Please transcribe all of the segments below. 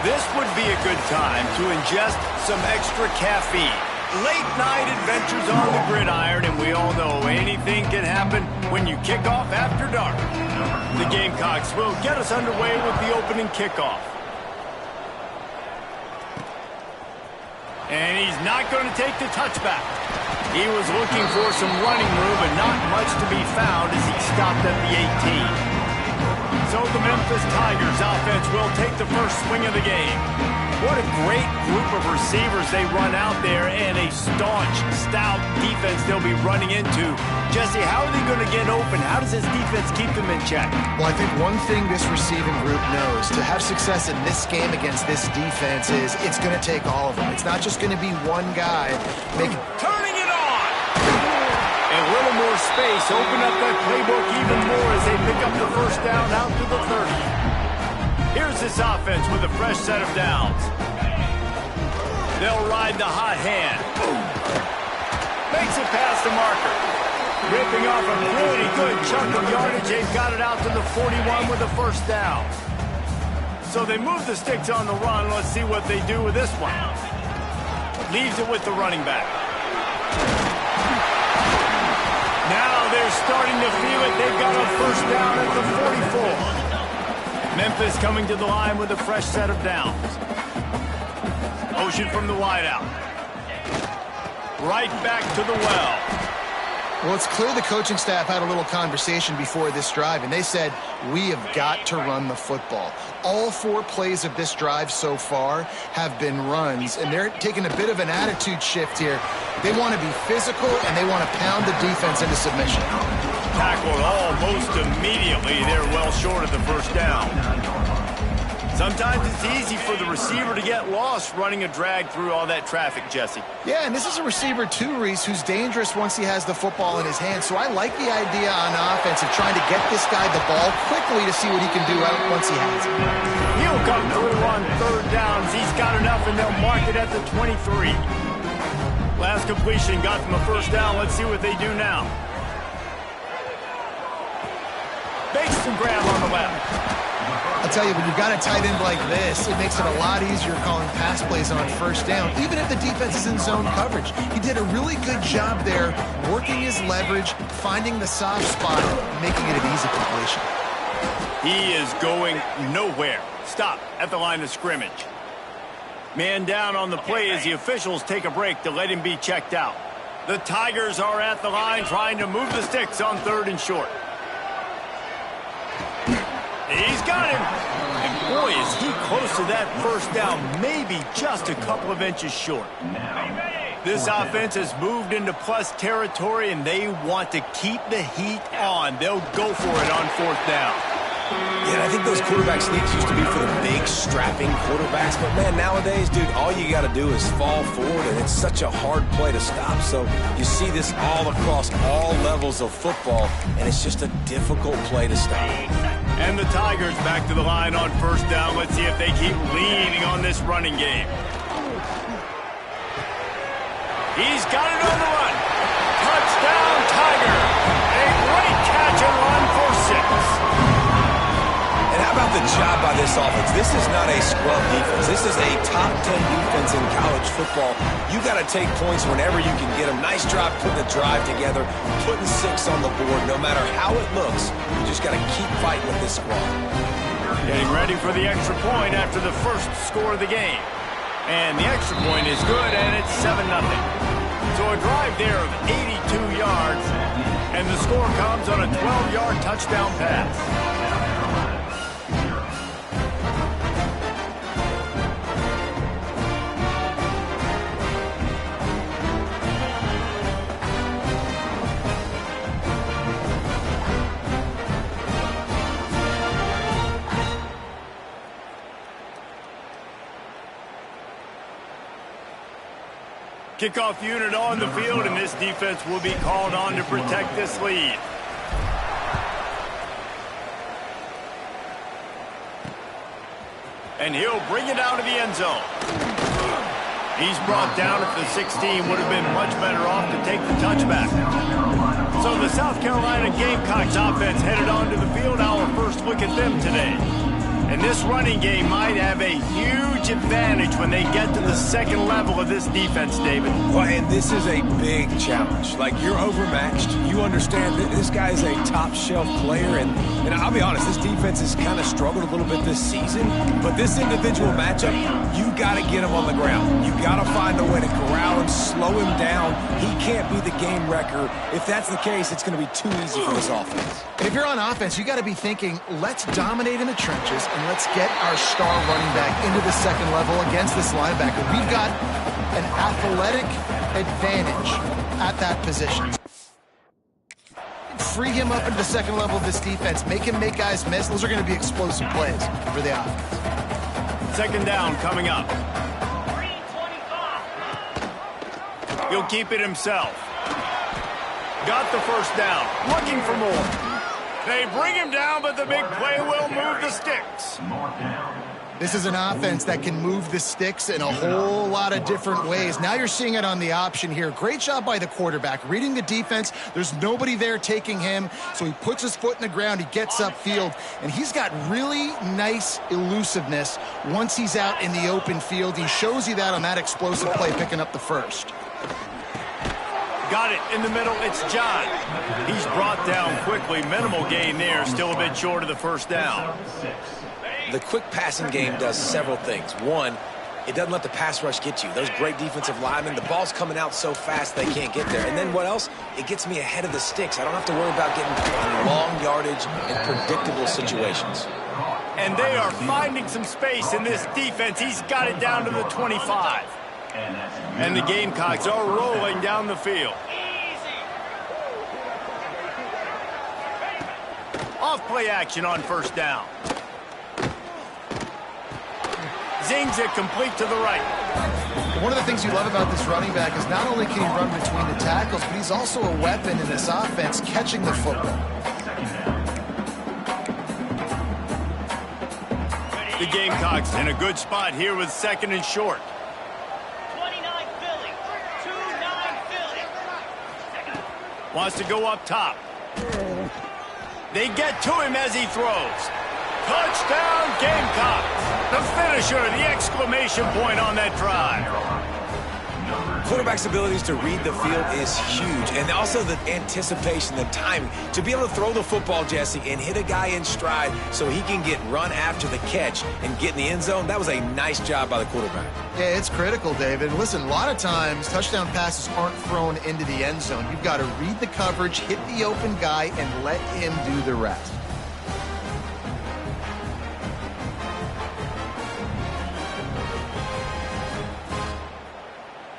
This would be a good time to ingest some extra caffeine. Late night adventures on the gridiron, and we all know anything can happen when you kick off after dark. The Gamecocks will get us underway with the opening kickoff. And he's not going to take the touchback. He was looking for some running room, but not much to be found as he stopped at the 18. So the Memphis Tigers offense will take the first swing of the game. What a great group of receivers they run out there, and a staunch, stout defense they'll be running into. Jesse, how are they going to get open? How does this defense keep them in check? Well, I think one thing this receiving group knows, to have success in this game against this defense, is it's going to take all of them. It's not just going to be one guy making... Turning it on! A little more space, open up that playbook even more as they pick up the first down out to the 30. Here's this offense with a fresh set of downs. They'll ride the hot hand. Makes it past the marker. Ripping off a pretty good chunk of yardage. They've got it out to the 41 with a first down. So they move the sticks on the run. Let's see what they do with this one. Leaves it with the running back. Now they're starting to feel it. They've got a first down at the 44. Memphis coming to the line with a fresh set of downs. Motion from the wideout. Right back to the well. Well, it's clear the coaching staff had a little conversation before this drive, and they said, we have got to run the football. All 4 plays of this drive so far have been runs, and they're taking a bit of an attitude shift here. They want to be physical, and they want to pound the defense into submission. Tackled almost immediately. They're well short of the first down. Sometimes it's easy for the receiver to get lost running a drag through all that traffic, Jesse. Yeah, and this is a receiver too, Reese, who's dangerous once he has the football in his hands. So I like the idea on offense of trying to get this guy the ball quickly to see what he can do once he has it. He'll come through on third downs. He's got enough, and they'll mark it at the 23. Last completion got them a first down. Let's see what they do now. Bakes and grab on the left. I'll tell you, when you've got a tight end like this, it makes it a lot easier calling pass plays on first down, even if the defense is in zone coverage. He did a really good job there, working his leverage, finding the soft spot, making it an easy completion. He is going nowhere. Stop at the line of scrimmage. Man down on the play as the officials take a break to let him be checked out. The Tigers are at the line trying to move the sticks on third and short. He's got him. And boy, is he close to that first down, maybe just a couple of inches short. This offense has moved into plus territory, and they want to keep the heat on. They'll go for it on fourth down. Yeah, I think those quarterback sneaks used to be for the big, strapping quarterbacks. But, man, nowadays, dude, all you got to do is fall forward, and it's such a hard play to stop. So you see this all across all levels of football, and it's just a difficult play to stop. And the Tigers back to the line on first down. Let's see if they keep leaning on this running game. He's got it on the run. Touchdown, Tiger. A great catch and run for 6. And how about the job by this offense? This is not a scrub defense. This is a top 10 defense in college football. You got to take points whenever you can get them. Nice job putting a drive together, putting 6 on the board. No matter how it looks, you just got to keep fighting with this squad. Getting ready for the extra point after the first score of the game. And the extra point is good, and it's 7-0. So a drive there of 82 yards, and the score comes on a 12-yard touchdown pass. Kickoff unit on the field, and this defense will be called on to protect this lead. And he'll bring it out of the end zone. He's brought down at the 16. Would have been much better off to take the touchback. So the South Carolina Gamecocks offense headed onto the field. Our first look at them today. And this running game might have a huge advantage when they get to the second level of this defense, David. Well, and this is a big challenge. Like, you're overmatched. You understand that this guy is a top-shelf player, and I'll be honest, this defense has kind of struggled a little bit this season, but this individual matchup, you got to get him on the ground. You got to find a way to corral him, slow him down. He can't be the game wrecker. If that's the case, it's going to be too easy for this offense. And if you're on offense, you got to be thinking, let's dominate in the trenches and let's get our star running back into the second level against this linebacker. We've got an athletic advantage at that position. Free him up into the second level of this defense. Make him make guys miss. Those are going to be explosive plays for the offense. Second down coming up. He'll keep it himself. Got the first down. Looking for more. They bring him down, but the big play will move the sticks. This is an offense that can move the sticks in a whole lot of different ways. Now you're seeing it on the option here. Great job by the quarterback. Reading the defense, there's nobody there taking him, so he puts his foot in the ground, he gets upfield, and he's got really nice elusiveness once he's out in the open field. He shows you that on that explosive play, picking up the first. Got it in the middle. It's John. He's brought down quickly. Minimal gain there. Still a bit short of the first down. The quick passing game does several things. One, it doesn't let the pass rush get you. Those great defensive linemen, the ball's coming out so fast they can't get there. And then what else? It gets me ahead of the sticks. I don't have to worry about getting long yardage in predictable situations. And they are finding some space in this defense. He's got it down to the 25. And the Gamecocks are rolling down the field. Off play action on first down. Zings it complete to the right. One of the things you love about this running back is not only can he run between the tackles, but he's also a weapon in this offense catching the football. The Gamecocks in a good spot here with second and short. Wants to go up top. They get to him as he throws. Touchdown, Gamecocks. The finisher, the exclamation point on that drive. Quarterback's abilities to read the field is huge, and also the anticipation, the timing. To be able to throw the football, Jesse, and hit a guy in stride so he can get run after the catch and get in the end zone, that was a nice job by the quarterback. Yeah, it's critical, David. Listen, a lot of times touchdown passes aren't thrown into the end zone. You've got to read the coverage, hit the open guy, and let him do the rest.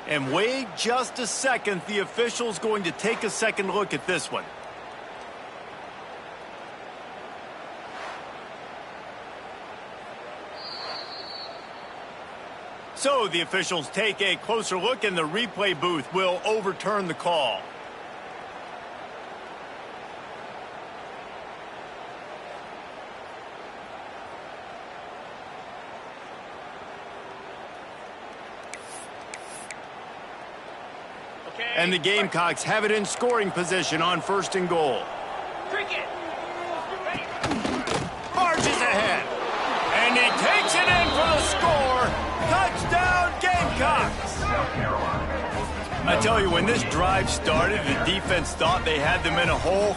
And wait just a second. The official's going to take a second look at this one. So the officials take a closer look, and the replay booth will overturn the call. And the Gamecocks have it in scoring position on first and goal. Marches ahead. And he takes it in for the score. Touchdown, Gamecocks. I tell you, when this drive started, the defense thought they had them in a hole.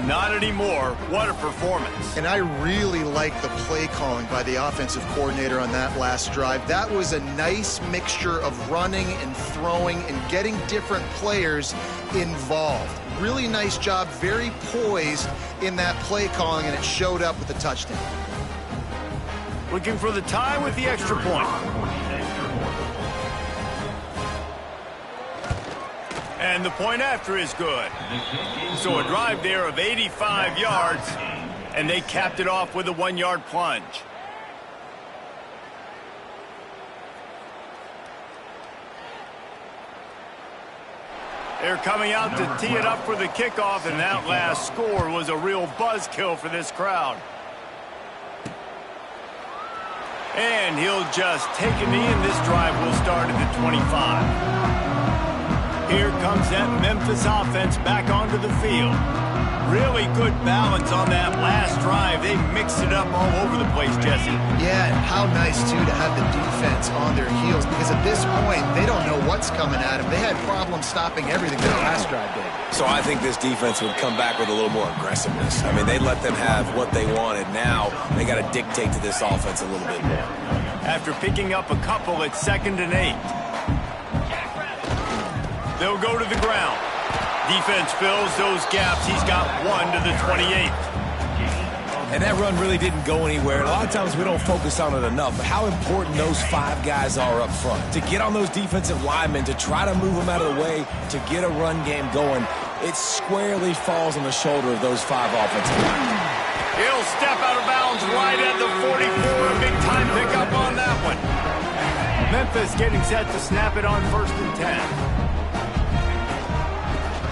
Not anymore. What a performance. And I really like the play calling by the offensive coordinator on that last drive. That was a nice mixture of running and throwing and getting different players involved. Really nice job, very poised in that play calling, and it showed up with the touchdown. Looking for the tie with the extra point. And the point after is good. So a drive there of 85 yards, and they capped it off with a 1-yard plunge. They're coming out to tee it up for the kickoff, and that last score was a real buzzkill for this crowd. And he'll just take a knee, and this drive will start at the 25. Here comes that Memphis offense back onto the field. Really good balance on that last drive. They mixed it up all over the place, Jesse. Yeah, and how nice, too, to have the defense on their heels, because at this point, they don't know what's coming at them. They had problems stopping everything that last drive did. So I think this defense would come back with a little more aggressiveness. I mean, they let them have what they wanted. Now they got to dictate to this offense a little bit more. After picking up a couple, it's 2nd and 8. They'll go to the ground. Defense fills those gaps. He's got 1 to the 28. And that run really didn't go anywhere. A lot of times we don't focus on it enough, but how important those 5 guys are up front. To get on those defensive linemen, to try to move them out of the way, to get a run game going, it squarely falls on the shoulder of those 5 offensive linemen. He'll step out of bounds right at the 44. A big-time pickup on that one. Memphis getting set to snap it on 1st and 10.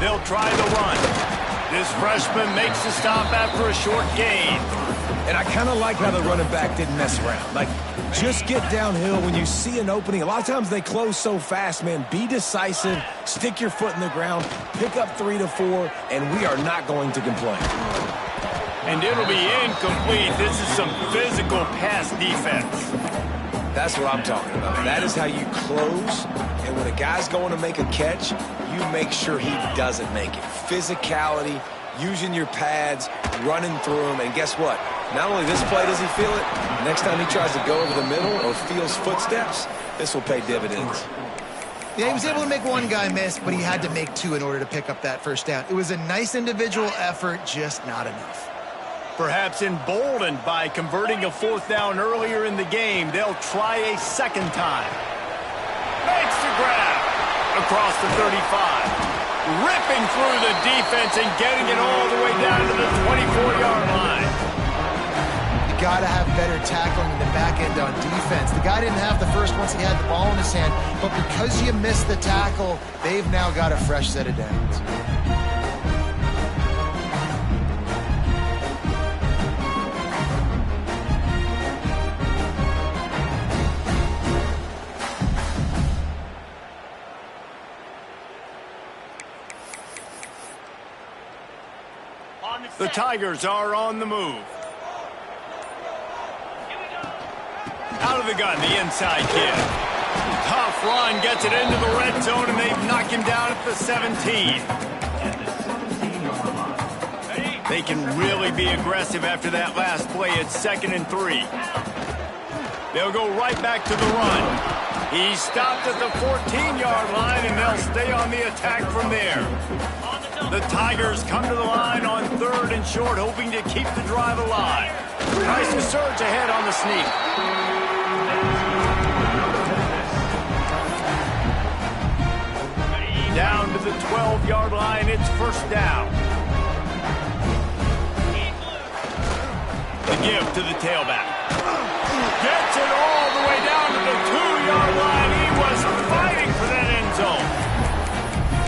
They'll try the run. This freshman makes the stop after a short gain. And I kind of like how the running back didn't mess around. Like, just get downhill when you see an opening. A lot of times they close so fast, man. Be decisive, stick your foot in the ground, pick up 3 to 4, and we are not going to complain. And it'll be incomplete. This is some physical pass defense. That's what I'm talking about. That is how you close. And when a guy's going to make a catch, you make sure he doesn't make it. Physicality, using your pads, running through them. And guess what? Not only this play does he feel it, next time he tries to go over the middle or feels footsteps, this will pay dividends. Yeah, he was able to make 1 guy miss, but he had to make 2 in order to pick up that first down. It was a nice individual effort, just not enough. Perhaps emboldened by converting a 4th down earlier in the game, they'll try a 2nd time. Makes the grab across the 35. Ripping through the defense and getting it all the way down to the 24-yard line. You got to have better tackling in the back end on defense. The guy didn't have the first once he had the ball in his hand, but because you missed the tackle, they've now got a fresh set of downs. The Tigers are on the move. Out of the gun, the inside kid. Tough run, gets it into the red zone, and they've knocked him down at the 17. They can really be aggressive after that last play. It's 2nd and 3. They'll go right back to the run. He stopped at the 14-yard line, and they'll stay on the attack from there. The Tigers come to the line on 3rd and short, hoping to keep the drive alive. Tries to surge ahead on the sneak. Down to the 12-yard line, it's 1st down. The give to the tailback. Gets it all the way down to the 2-yard line. He was fighting for that end zone.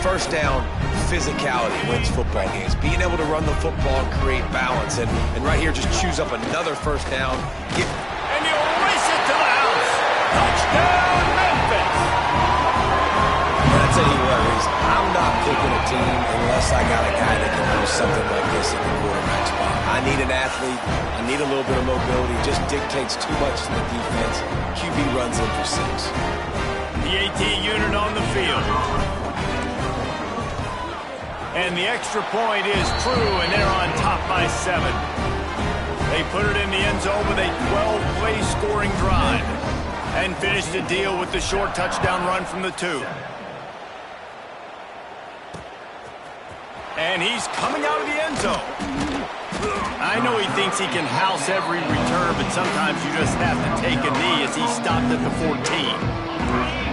1st down. Physicality wins football games. Being able to run the football and create balance. And right here, just choose up another 1st down. And he'll race it to the house. Touchdown, Memphis. And I tell you what, Reese, I'm not picking a team unless I got a guy that can do something like this at the quarterback spot. I need an athlete. I need a little bit of mobility. Just dictates too much to the defense. QB runs in for 6. The AT unit on the field. And the extra point is true, and they're on top by 7. They put it in the end zone with a 12-play scoring drive and finish the deal with the short touchdown run from the 2. And he's coming out of the end zone. I know he thinks he can house every return, but sometimes you just have to take a knee as he stopped at the 14.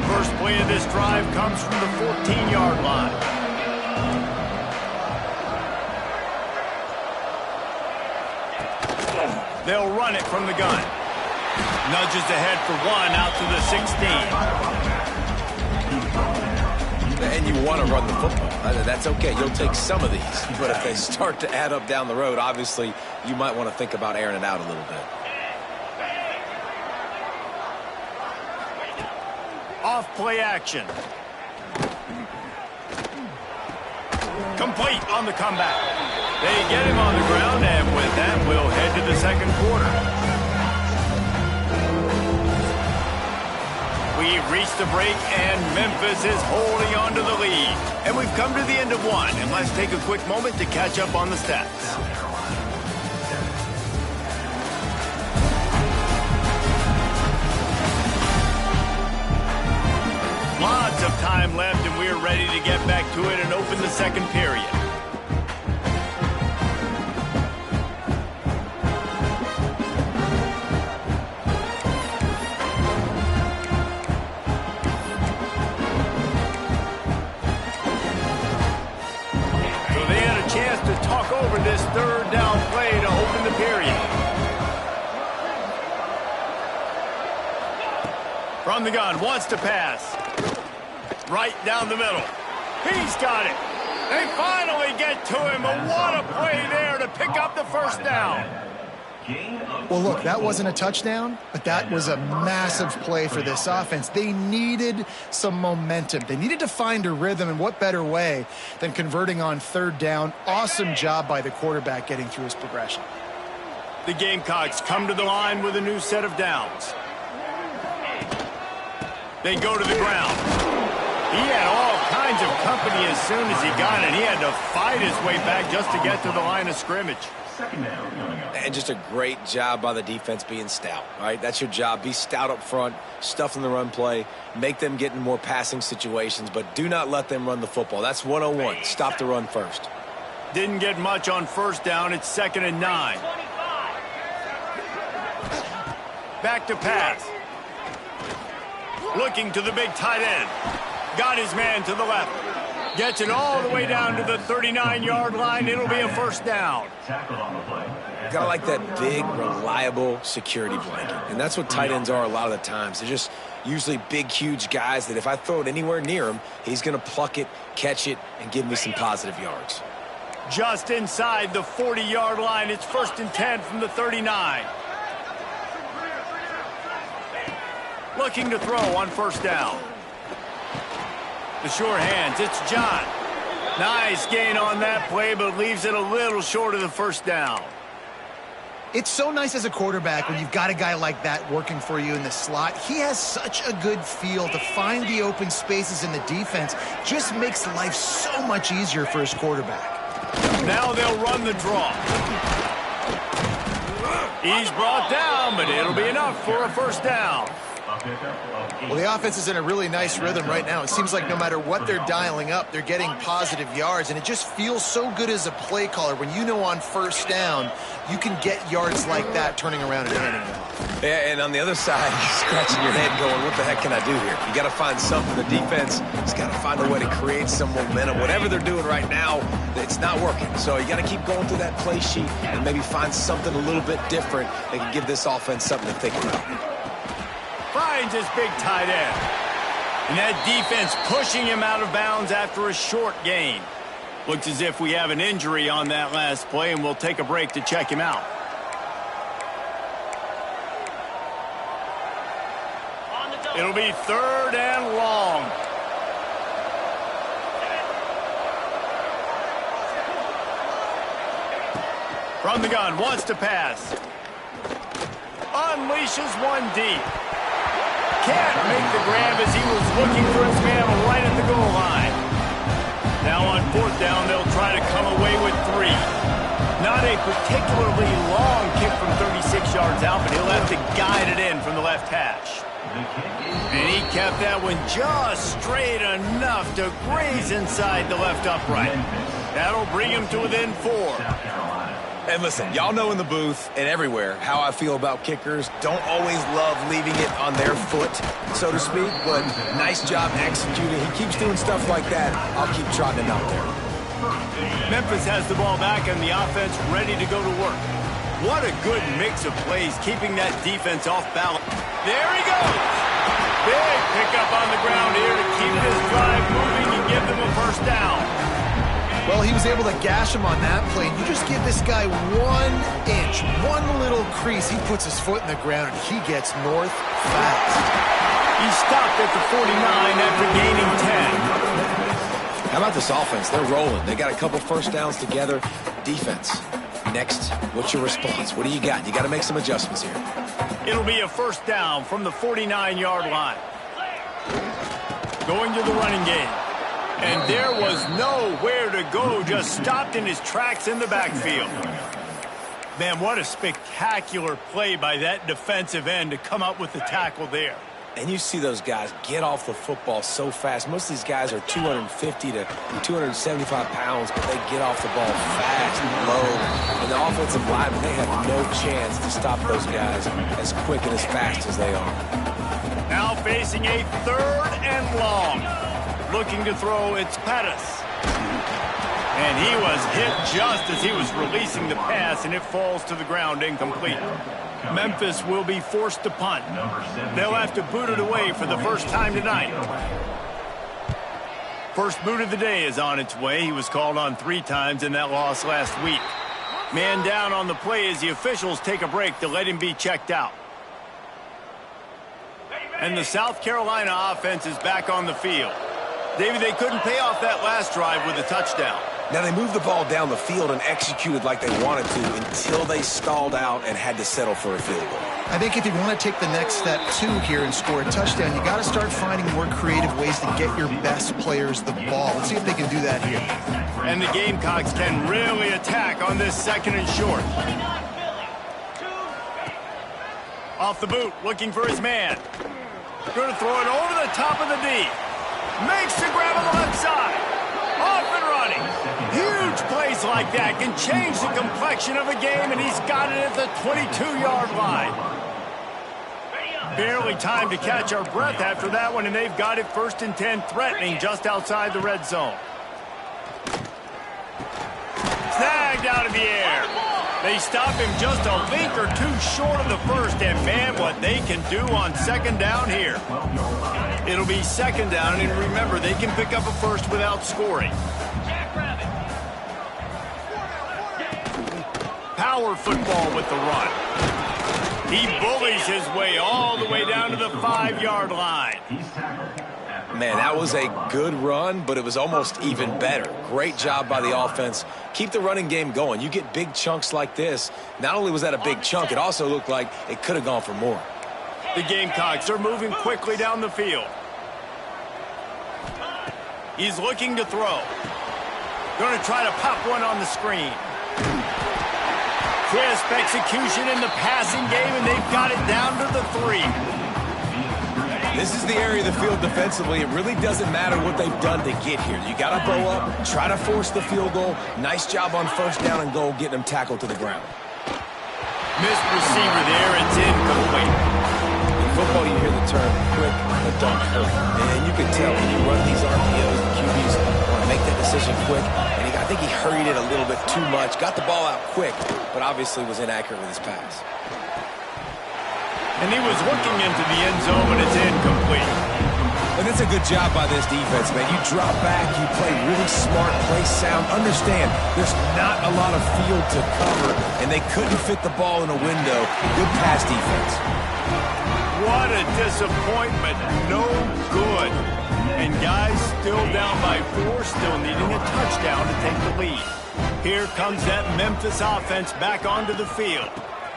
First play of this drive comes from the 14-yard line. They'll run it from the gun. Nudges ahead for 1 out to the 16. And you want to run the football. That's okay. You'll take some of these. But if they start to add up down the road, obviously, you might want to think about airing it out a little bit. Off play action. Complete on the comeback. They get him on the ground, and with that, we'll head to the second quarter. We've reached the break, and Memphis is holding on to the lead. And we've come to the end of one, and let's take a quick moment to catch up on the stats. Lots of time left, and we're ready to get back to it and open the second period. Over this third down play to open the period. From the gun, wants to pass. Right down the middle. He's got it. They finally get to him, and what a play there to pick up the first down. Well, look, that wasn't a touchdown, but that was a massive play for this offense. They needed some momentum. They needed to find a rhythm, and what better way than converting on third down. Awesome job by the quarterback getting through his progression. The Gamecocks come to the line with a new set of downs. They go to the ground. He had all kinds of company as soon as he got it. He had to fight his way back just to get to the line of scrimmage. And just a great job by the defense being stout, right? That's your job. Be stout up front, stuff in the run play, make them get in more passing situations, but do not let them run the football. That's 101. Stop the run first. Didn't get much on first down. It's 2nd and 9. Back to pass. Looking to the big tight end. Got his man to the left. Gets it all the way down to the 39-yard line. It'll be a first down. Gotta like that big, reliable security blanket. And that's what tight ends are a lot of the times. They're just usually big, huge guys that if I throw it anywhere near him, he's going to pluck it, catch it, and give me some positive yards. Just inside the 40-yard line. It's 1st and 10 from the 39. Looking to throw on first down. The sure hands, it's John. Nice gain on that play, but leaves it a little short of the first down. It's so nice as a quarterback when you've got a guy like that working for you in the slot. He has such a good feel to find the open spaces in the defense. Just makes life so much easier for his quarterback. Now they'll run the draw. He's brought down, but it'll be enough for a first down. Well, the offense is in a really nice rhythm right now. It seems like no matter what they're dialing up, they're getting positive yards, and it just feels so good as a play caller when you know on first down you can get yards like that turning around and handing it off. Yeah, and on the other side, you're scratching your head going, what the heck can I do here? You got to find something. The defense has got to find a way to create some momentum. Whatever they're doing right now, it's not working. So you got to keep going through that play sheet and maybe find something a little bit different that can give this offense something to think about. Finds his big tight end. And that defense pushing him out of bounds after a short gain. Looks as if we have an injury on that last play, and we'll take a break to check him out. It'll be 3rd and long. From the gun, wants to pass. Unleashes one deep. Can't make the grab as he was looking for his man right at the goal line. Now on 4th down, they'll try to come away with 3. Not a particularly long kick from 36 yards out, but he'll have to guide it in from the left hash. And he kept that one just straight enough to graze inside the left upright. That'll bring him to within 4. And listen, y'all know in the booth and everywhere how I feel about kickers. Don't always love leaving it on their foot, so to speak, but nice job executing. He keeps doing stuff like that. I'll keep trotting him out there. Memphis has the ball back and the offense ready to go to work. What a good mix of plays, keeping that defense off balance. There he goes. Big pickup on the ground here to keep this drive moving and give them a first down. Well, he was able to gash him on that play. You just give this guy 1 inch, one little crease. He puts his foot in the ground, and he gets north fast. He stopped at the 49 after gaining 10. How about this offense? They're rolling. They got a couple first downs together. Defense. Next, what's your response? What do you got? You got to make some adjustments here. It'll be a first down from the 49-yard line. Going to the running game. And there was nowhere to go, just stopped in his tracks in the backfield. Man, what a spectacular play by that defensive end to come up with the tackle there. And you see those guys get off the football so fast. Most of these guys are 250 to 275 pounds, but they get off the ball fast and low. And the offensive linemen, they have no chance to stop those guys as quick and as fast as they are. Now facing a 3rd and long. Looking to throw, it's Pettis. And he was hit just as he was releasing the pass, and it falls to the ground incomplete. Memphis will be forced to punt. They'll have to boot it away for the first time tonight. First boot of the day is on its way. He was called on 3 times in that loss last week. Man down on the play as the officials take a break to let him be checked out. And the South Carolina offense is back on the field. David, they couldn't pay off that last drive with a touchdown. Now, they moved the ball down the field and executed like they wanted to until they stalled out and had to settle for a field goal. I think if you want to take the next step, too, here and score a touchdown, you got to start finding more creative ways to get your best players the ball. Let's see if they can do that here. And the Gamecocks can really attack on this 2nd and short. Off the boot, looking for his man. Going to throw it over the top of the D. Makes the grab on the left side. Off and running. Huge plays like that can change the complexion of a game, and he's got it at the 22-yard line. Barely time to catch our breath after that one, and they've got it 1st and 10, threatening just outside the red zone. Snagged out of the air. They stop him just a link or 2 short of the first, and man, what they can do on 2nd down here. It'll be 2nd down, and remember, they can pick up a first without scoring. Power football with the run. He bullies his way all the way down to the 5-yard line. Man, that was a good run, but it was almost even better. Great job by the offense. Keep the running game going. You get big chunks like this. Not only was that a big chunk, it also looked like it could have gone for more. The Gamecocks are moving quickly down the field. He's looking to throw. Going to try to pop one on the screen. Crisp execution in the passing game, and they've got it down to the 3. This is the area of the field defensively. It really doesn't matter what they've done to get here. You got to bow up, try to force the field goal. Nice job on 1st down and goal, getting them tackled to the ground. Missed receiver there. It's incomplete. In football, you hear the term quick but don't hurry. And you can tell when you run these RPOs, the QBs want to make that decision quick. And I think he hurried it a little bit too much. Got the ball out quick, but obviously was inaccurate with his pass. And he was looking into the end zone, but it's incomplete. And it's a good job by this defense, man. You drop back, you play really smart, play sound. Understand, there's not a lot of field to cover, and they couldn't fit the ball in a window. Good pass defense. What a disappointment. No good. And guys still down by 4, still needing a touchdown to take the lead. Here comes that Memphis offense back onto the field.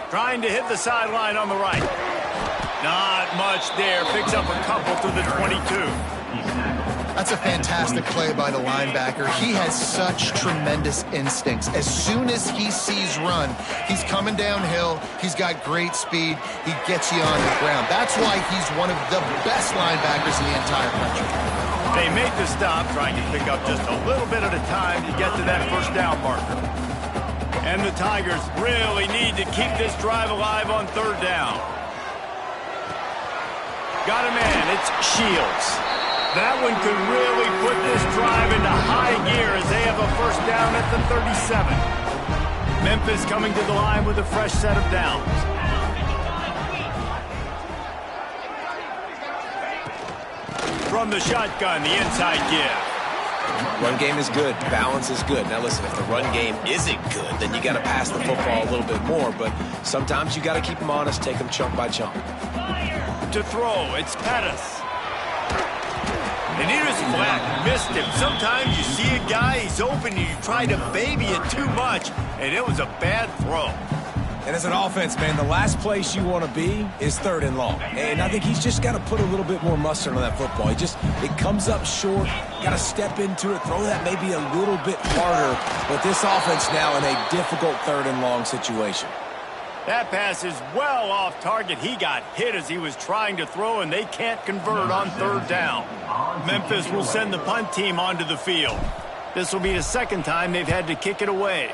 Trying to hit the sideline on the right. Not much there. Picks up a couple to the 22. That's a fantastic play by the linebacker. He has such tremendous instincts. As soon as he sees run, he's coming downhill. He's got great speed. He gets you on the ground. That's why he's one of the best linebackers in the entire country. They make the stop, trying to pick up just a little bit at a time to get to that 1st down marker. And the Tigers really need to keep this drive alive on 3rd down. Got a man, it's Shields. That one could really put this drive into high gear as they have a 1st down at the 37. Memphis coming to the line with a fresh set of downs. From the shotgun, the inside give. Run game is good. Balance is good. Now, listen, if the run game isn't good, then you got to pass the football a little bit more. But sometimes you got to keep them honest, take them chunk by chunk. To throw, it's Pettis. And he just flat missed him. Sometimes you see a guy, he's open, and you try to baby it too much, and it was a bad throw. And as an offense, man, the last place you want to be is 3rd and long. And I think he's just got to put a little bit more mustard on that football. It comes up short, got to step into it, throw that maybe a little bit harder. But this offense now in a difficult 3rd and long situation. That pass is well off target. He got hit as he was trying to throw, and they can't convert on 3rd down. Memphis will send the punt team onto the field. This will be the 2nd time they've had to kick it away.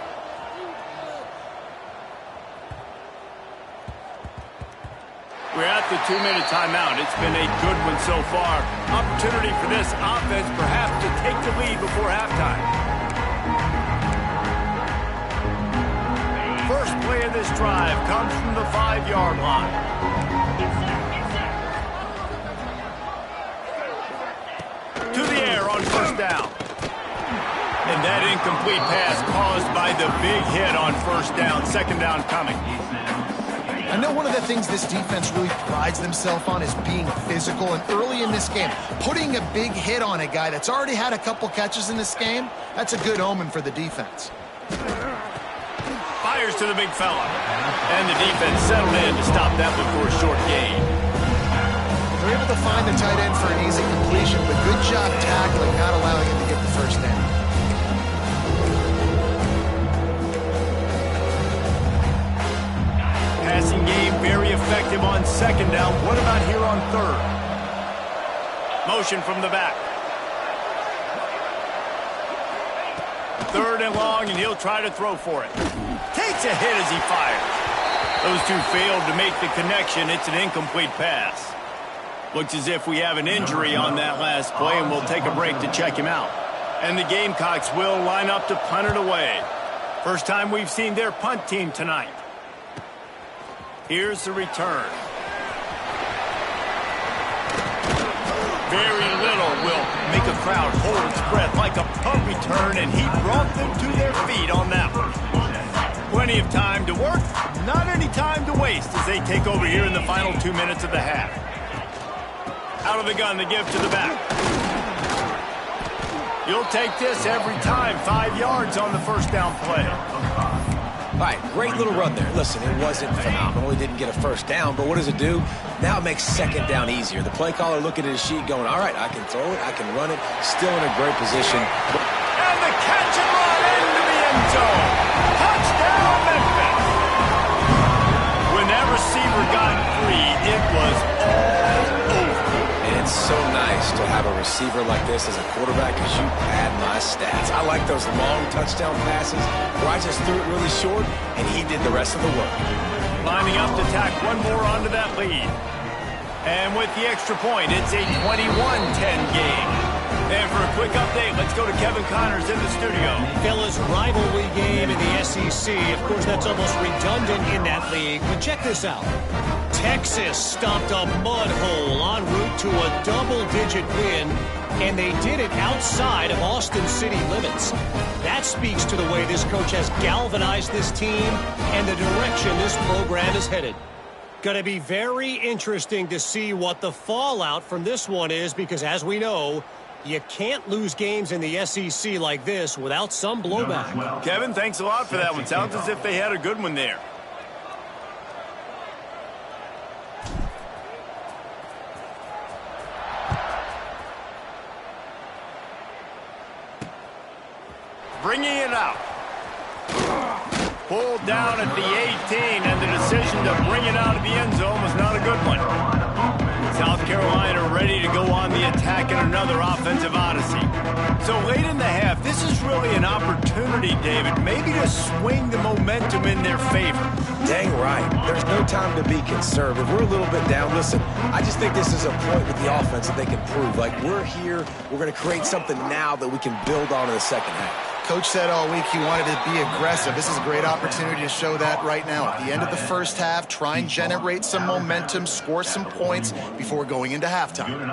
We're at the 2-minute timeout. It's been a good one so far. Opportunity for this offense perhaps to take the lead before halftime. First play of this drive comes from the 5-yard line. To the air on 1st down. And that incomplete pass caused by the big hit on 1st down. 2nd down coming. I know one of the things this defense really prides themselves on is being physical, and early in this game, putting a big hit on a guy that's already had a couple catches in this game, that's a good omen for the defense. Fires to the big fella. And the defense settled in to stop that one for a short gain. They're able to find the tight end for an easy completion, but good job tackling, not allowing him to get the 1st down. Passing game very effective on 2nd down. What about here on 3rd? Motion from the back. 3rd and long, and he'll try to throw for it. Takes a hit as he fires. Those two failed to make the connection. It's an incomplete pass. Looks as if we have an injury on that last play, and we'll take a break to check him out. And the Gamecocks will line up to punt it away. First time we've seen their punt team tonight. Here's the return. Very little will make a crowd hold its breath like a punt return, and he brought them to their feet on that one. Plenty of time to work, not any time to waste as they take over here in the final 2 minutes of the half. Out of the gun, the give to the back. You'll take this every time. 5 yards on the 1st down play. All right, great little run there. Listen, it wasn't phenomenal. He didn't get a 1st down, but what does it do? Now it makes 2nd down easier. The play caller looking at his sheet going, all right, I can throw it, I can run it. Still in a great position. And the catch and run into the end zone. Touchdown, Memphis. When that receiver got free, it was all over. And it's so nice to have a receiver like this as a quarterback because you pad my stats. I like those long touchdown passes where I just threw it really short and he did the rest of the work. Lining up to tack one more onto that lead. And with the extra point, it's a 21-10 game. And for a quick update, let's go to Kevin Connors in the studio. Fellas, rivalry game in the SEC. Of course, that's almost redundant in that league. But check this out. Texas stopped a mud hole en route to a double-digit win, and they did it outside of Austin city limits. That speaks to the way this coach has galvanized this team and the direction this program is headed. Going to be very interesting to see what the fallout from this one is, because as we know, you can't lose games in the SEC like this without some blowback. Kevin, thanks a lot for that one. Sounds as if they had a good one there. Bringing it out. Pulled down at the 18, and the decision to bring it out of the end zone was not a good one. South Carolina ready to go on the attack in another offensive odyssey. So late in the half, this is really an opportunity, David, maybe to swing the momentum in their favor. Dang right. There's no time to be conservative. We're a little bit down. Listen, I just think this is a point with the offense that they can prove. Like, we're here, we're going to create something now that we can build on in the second half. Coach said all week he wanted to be aggressive. This is a great opportunity to show that right now. At the end of the first half, try and generate some momentum, score some points before going into halftime.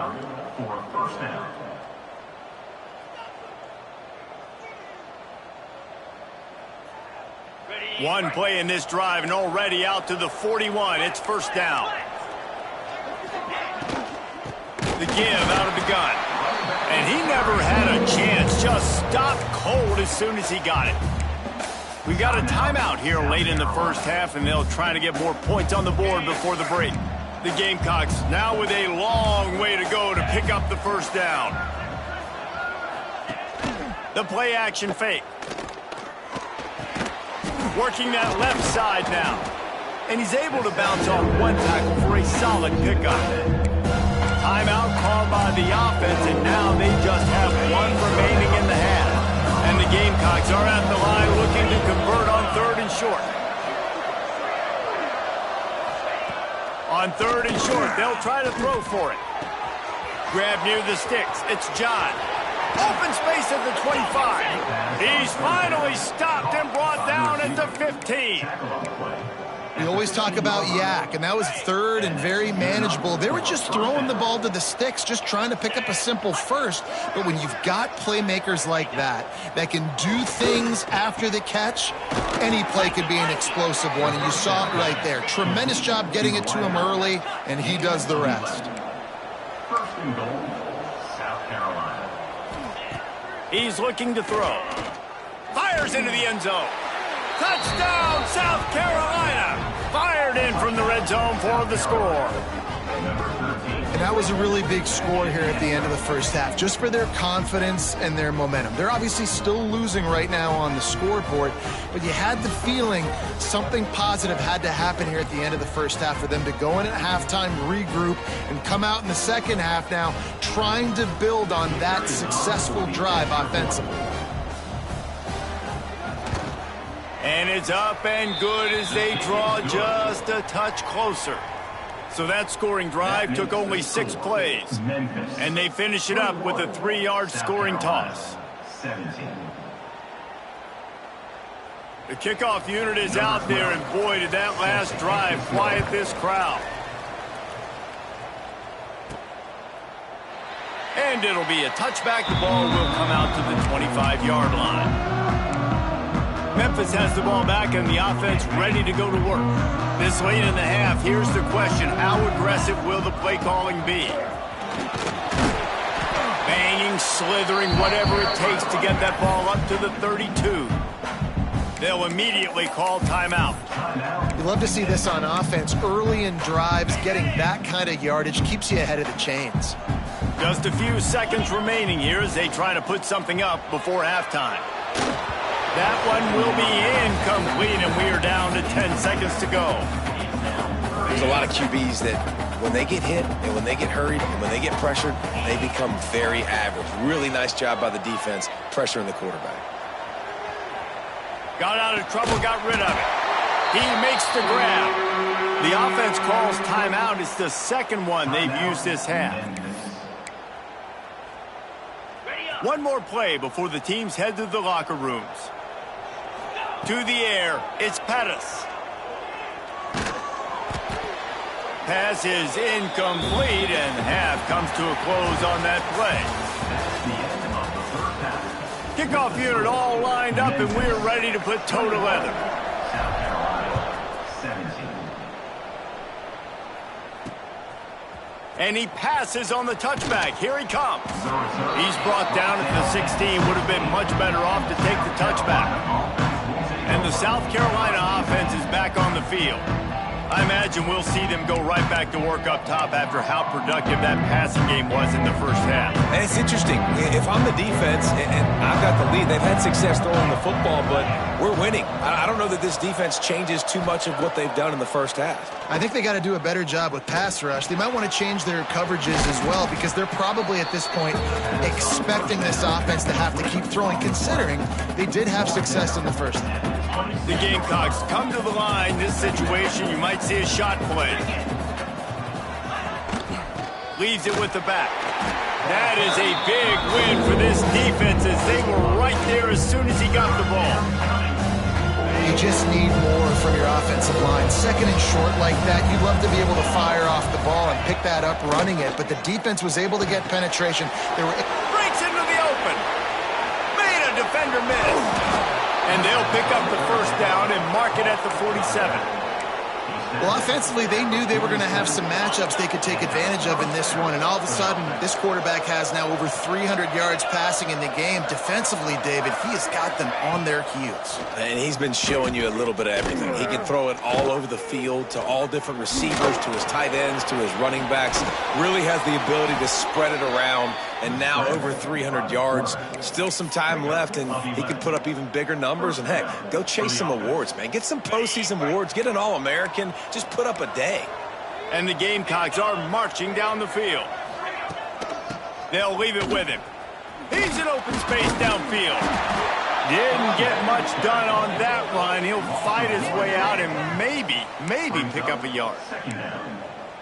One play in this drive, and already out to the 41. It's first down. The give out of the gun. never had a chance. Just stopped cold as soon as he got it. We got a timeout here late in the first half, and they'll try to get more points on the board before the break. The Gamecocks now with a long way to go to pick up the first down. The play action fake. Working that left side now. And he's able to bounce off one tackle for a solid pickup. Timeout called by the offense, and now they just have one remaining in the half. And the Gamecocks are at the line looking to convert on 3rd and short. On 3rd and short, they'll try to throw for it. Grab near the sticks. It's John. Open space at the 25. He's finally stopped and brought down at the 15. We always talk about yak, and that was 3rd and very manageable. They were just throwing the ball to the sticks, just trying to pick up a simple first. But when you've got playmakers like that can do things after the catch, any play could be an explosive one, and you saw it right there. Tremendous job getting it to him early, and he does the rest. 1st and goal, South Carolina. He's looking to throw. Fires into the end zone. Touchdown, South Carolina! Fired in from the red zone for the score. And that was a really big score here at the end of the first half, just for their confidence and their momentum. They're obviously still losing right now on the scoreboard, but you had the feeling something positive had to happen here at the end of the first half for them to go in at halftime, regroup, and come out in the second half now trying to build on that successful drive offensively. And it's up and good as they draw just a touch closer. So that scoring drive took only 6 plays. Memphis. And they finish it up with a 3-yard scoring toss. 17. The kickoff unit is out there, and boy, did that last drive quiet this crowd. And it'll be a touchback. The ball will come out to the 25-yard line. Memphis has the ball back, and the offense ready to go to work. This late in the half, here's the question. How aggressive will the play calling be? Banging, slithering, whatever it takes to get that ball up to the 32. They'll immediately call timeout. You love to see this on offense. Early in drives, getting that kind of yardage keeps you ahead of the chains. Just a few seconds remaining here as they try to put something up before halftime. That one will be incomplete, and we are down to 10 seconds to go. There's a lot of QBs that when they get hit and when they get hurried and when they get pressured, they become very average. Really nice job by the defense pressuring the quarterback. Got out of trouble, got rid of it. He makes the grab. The offense calls timeout. It's the second one they've used this half. One more play before the teams head to the locker rooms. To the air, it's Pettis. Pass is incomplete, and half comes to a close on that play. Kickoff unit all lined up, and we're ready to put toe to leather. South Carolina, 17. And he passes on the touchback. Here he comes. He's brought down at the 16. Would have been much better off to take the touchback. And the South Carolina offense is back on the field. I imagine we'll see them go right back to work up top after how productive that passing game was in the first half. And it's interesting. If I'm the defense and I've got the lead, they've had success throwing the football, but we're winning. I don't know that this defense changes too much of what they've done in the first half. I think they got to do a better job with pass rush. They might want to change their coverages as well, because they're probably at this point expecting this offense to have to keep throwing, considering they did have success in the first half. The Gamecocks come to the line. This situation, you might see a shot play. Leaves it with the back. That is a big win for this defense, as they were right there as soon as he got the ball. You just need more from your offensive line. Second and short like that, you'd love to be able to fire off the ball and pick that up running it, but the defense was able to get penetration. They were breaks into the open. Made a defender miss. And they'll pick up the first down and mark it at the 47. Well, offensively, they knew they were going to have some matchups they could take advantage of in this one, and all of a sudden, this quarterback has now over 300 yards passing in the game. Defensively, David, he has got them on their heels. And he's been showing you a little bit of everything. He can throw it all over the field to all different receivers, to his tight ends, to his running backs. Really has the ability to spread it around, and now over 300 yards. Still some time left, and he can put up even bigger numbers. And, heck, go chase some awards, man. Get some postseason awards. Get an All-American. Just put up a day. And the Gamecocks are marching down the field. They'll leave it with him. He's in open space downfield. Didn't get much done on that run. He'll fight his way out and maybe pick up a yard.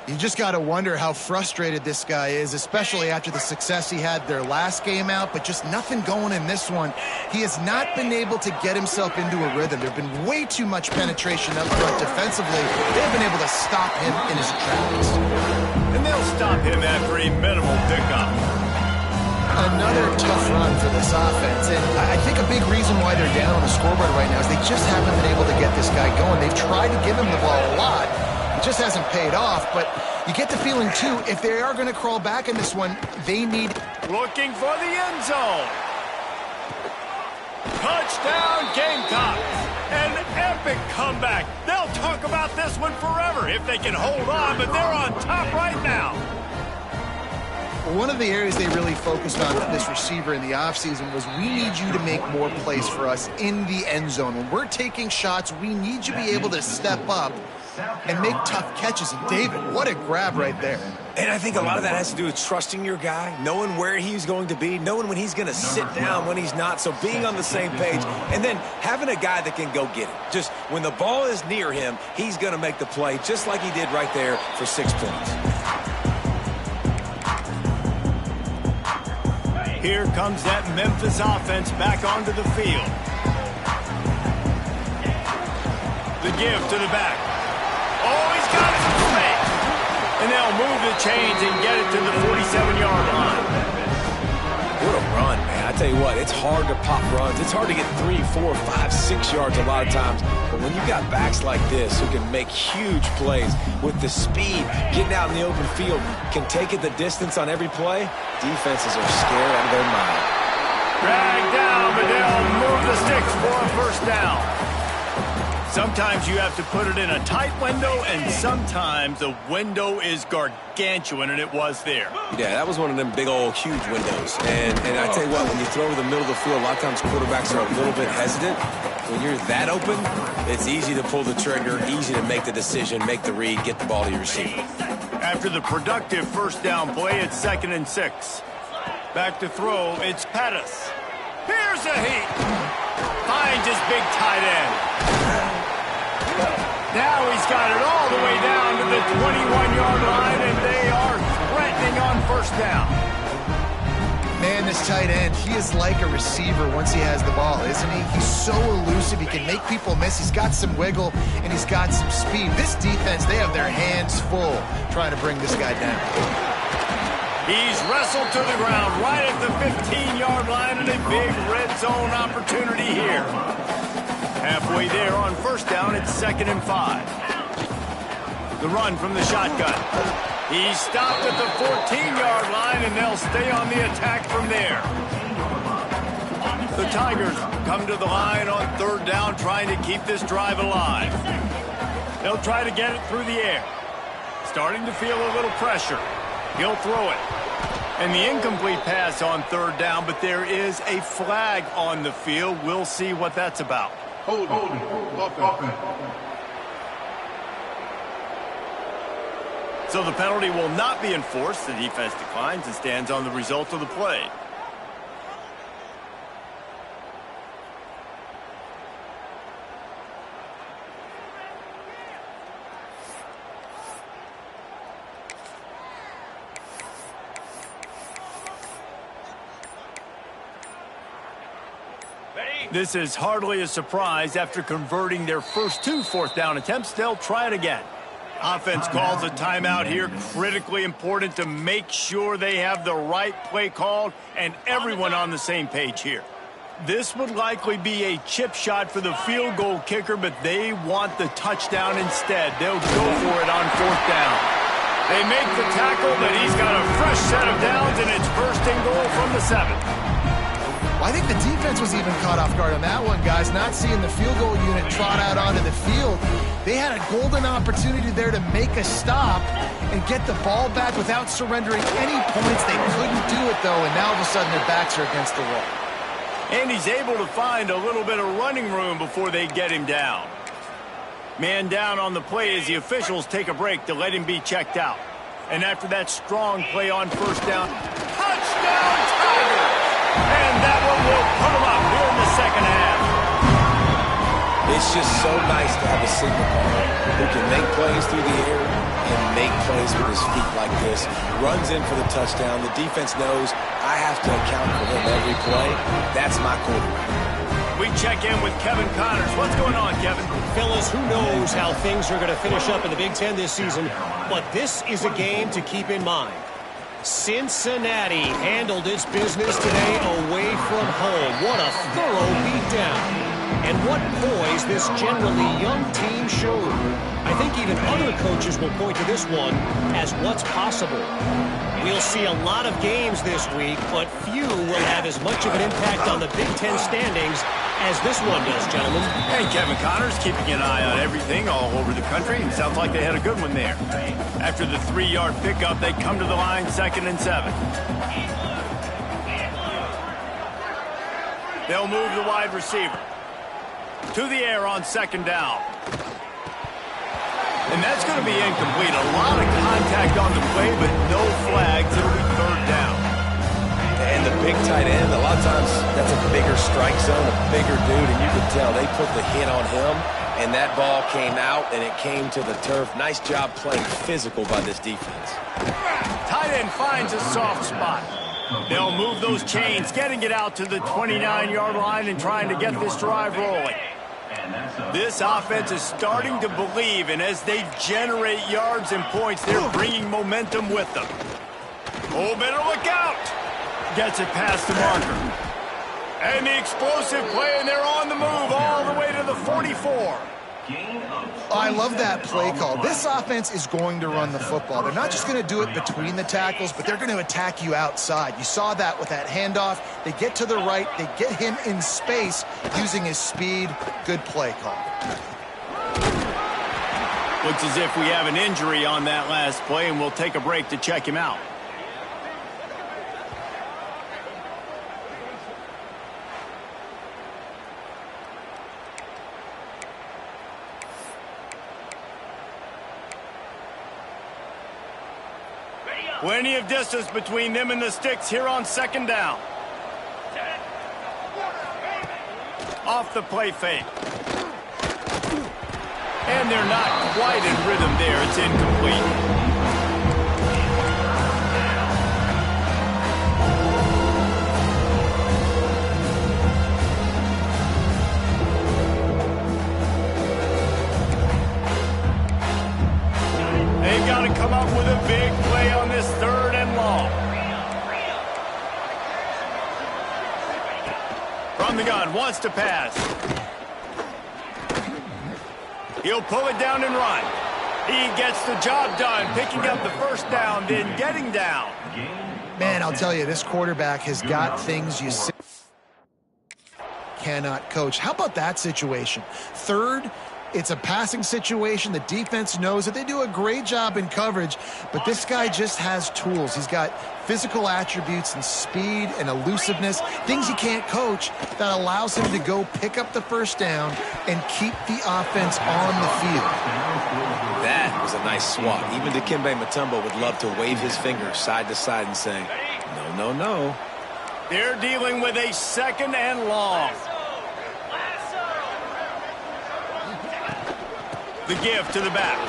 You just got to wonder how frustrated this guy is, especially after the success he had their last game out, but just nothing going in this one. He has not been able to get himself into a rhythm. There have been way too much penetration up front defensively. They've been able to stop him in his tracks. And they'll stop him after a minimal pickup. Another tough run for this offense, and I think a big reason why they're down on the scoreboard right now is they just haven't been able to get this guy going. They've tried to give him the ball a lot. It just hasn't paid off, but you get the feeling, too, if they are going to crawl back in this one, they need... Looking for the end zone. Touchdown, Gamecock. An epic comeback. They'll talk about this one forever if they can hold on, but they're on top right now. One of the areas they really focused on with this receiver in the offseason was we need you to make more plays for us in the end zone. When we're taking shots, we need you to be able to step up and make tough catches. And David, what a grab right there. And I think a lot of that has to do with trusting your guy, knowing where he's going to be, knowing when he's going to sit down, when he's not. So being on the same page, and then having a guy that can go get it. Just when the ball is near him, he's going to make the play, just like he did right there for 6 points. Here comes that Memphis offense back onto the field. The give to the back. Oh, he's got it straight. And they'll move the chains and get it to the 47-yard line. What a run, man. I tell you what, it's hard to pop runs. It's hard to get 3, 4, 5, 6 yards a lot of times. But when you've got backs like this who can make huge plays with the speed, getting out in the open field, can take it the distance on every play, defenses are scared out of their mind. Dragged down, but they'll move the sticks for a first down. Sometimes you have to put it in a tight window, and sometimes the window is gargantuan, and it was there. Yeah, that was one of them big old huge windows. And I tell you what, when you throw to the middle of the field, a lot of times quarterbacks are a little bit hesitant. When you're that open, it's easy to pull the trigger, easy to make the decision, make the read, get the ball to your receiver. After the productive first down play, it's 2nd and 6. Back to throw, it's Pettis. Here's a heat. Finds his big tight end. Now he's got it all the way down to the 21-yard line, and they are threatening on first down. Man, this tight end, he is like a receiver once he has the ball, isn't he? He's so elusive. He can make people miss. He's got some wiggle, and he's got some speed. This defense, they have their hands full trying to bring this guy down. He's wrestled to the ground right at the 15-yard line, and a big red zone opportunity here. Halfway there on first down, it's 2nd and 5. The run from the shotgun. He's stopped at the 14-yard line, and they'll stay on the attack from there. The Tigers come to the line on 3rd down, trying to keep this drive alive. They'll try to get it through the air. Starting to feel a little pressure. He'll throw it. And the incomplete pass on 3rd down, but there is a flag on the field. We'll see what that's about. Hold it. So the penalty will not be enforced. The defense declines and stands on the result of the play. This is hardly a surprise. After converting their first 2 fourth down attempts, they'll try it again. Offense calls a timeout here. Critically important to make sure they have the right play called and everyone on the same page here. This would likely be a chip shot for the field goal kicker, but they want the touchdown instead. They'll go for it on 4th down. They make the tackle, but he's got a fresh set of downs, and it's 1st and goal from the 7. I think the defense was even caught off guard on that one, guys. Not seeing the field goal unit trot out onto the field. They had a golden opportunity there to make a stop and get the ball back without surrendering any points. They couldn't do it, though, and now all of a sudden their backs are against the wall. And he's able to find a little bit of running room before they get him down. Man down on the play as the officials take a break to let him be checked out. And after that strong play on 1st down, touchdown Tigers! And that one will put them up here in the 2nd half. It's just so nice to have a signal caller who can make plays through the air and make plays with his feet like this. Runs in for the touchdown. The defense knows I have to account for him every play. That's my quarterback. We check in with Kevin Connors. What's going on, Kevin? Fellas, who knows how things are going to finish up in the Big Ten this season, but this is a game to keep in mind. Cincinnati handled its business today away from home. What a thorough beatdown. And what poise this generally young team showed. I think even other coaches will point to this one as what's possible. We'll see a lot of games this week, but few will have as much of an impact on the Big Ten standings as this one does, gentlemen. Hey, Kevin Connors keeping an eye on everything all over the country. It sounds like they had a good one there. After the 3-yard pickup, they come to the line 2nd and 7. They'll move the wide receiver to the air on 2nd down. And that's going to be incomplete. A lot of contact on the play, but no flags. It'll be 3rd down. And the big tight end, a lot of times that's a bigger strike zone, a bigger dude, and you can tell they put the hit on him, and that ball came out, and it came to the turf. Nice job playing physical by this defense. Tight end finds a soft spot. They'll move those chains, getting it out to the 29-yard line and trying to get this drive rolling. This offense is starting to believe, and as they generate yards and points, they're bringing momentum with them. Oh, better look out! Gets it past the marker. And the explosive play, and they're on the move all the way to the 44. I love that play call. This offense is going to run the football. They're not just going to do it between the tackles, but they're going to attack you outside. You saw that with that handoff. They get to the right. They get him in space using his speed. Good play call. Looks as if we have an injury on that last play, and we'll take a break to check him out. Plenty of distance between them and the sticks here on 2nd down. Off the play fake. And they're not quite in rhythm there. It's incomplete. They've got to come up with a big play on this 3rd and long. From the gun, wants to pass. He'll pull it down and run. He gets the job done, picking up the 1st down, then getting down. Man, I'll tell you, this quarterback has got things you cannot coach. How about that situation? 3rd, it's a passing situation. The defense knows that they do a great job in coverage, but this guy just has tools. He's got physical attributes and speed and elusiveness, things he can't coach, that allows him to go pick up the 1st down and keep the offense on the field. That was a nice swat. Even Dikembe Mutombo would love to wave his fingers side to side and say, no, no, no. They're dealing with a 2nd and long. The give to the back.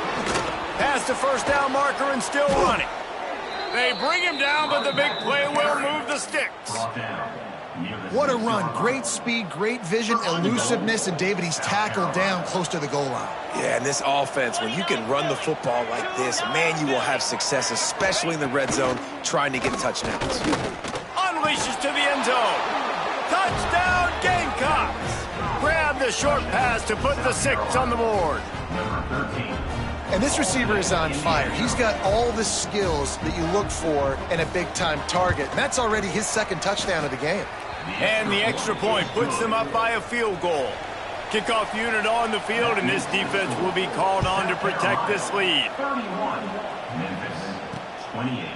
Past the 1st down marker and still running. They bring him down, but the big play will move the sticks. What a run. Great speed, great vision, elusiveness, and David, he's tackled down close to the goal line. Yeah, and this offense, when you can run the football like this, man, you will have success, especially in the red zone, trying to get touchdowns. Unleashes to the end zone. Touchdown, Gamecocks! Grab the short pass to put the 6 on the board. Number 13. And this receiver is on fire. He's got all the skills that you look for in a big-time target. And that's already his 2nd touchdown of the game. And the extra point puts them up by a field goal. Kickoff unit on the field, and this defense will be called on to protect this lead. 31. Memphis. 28.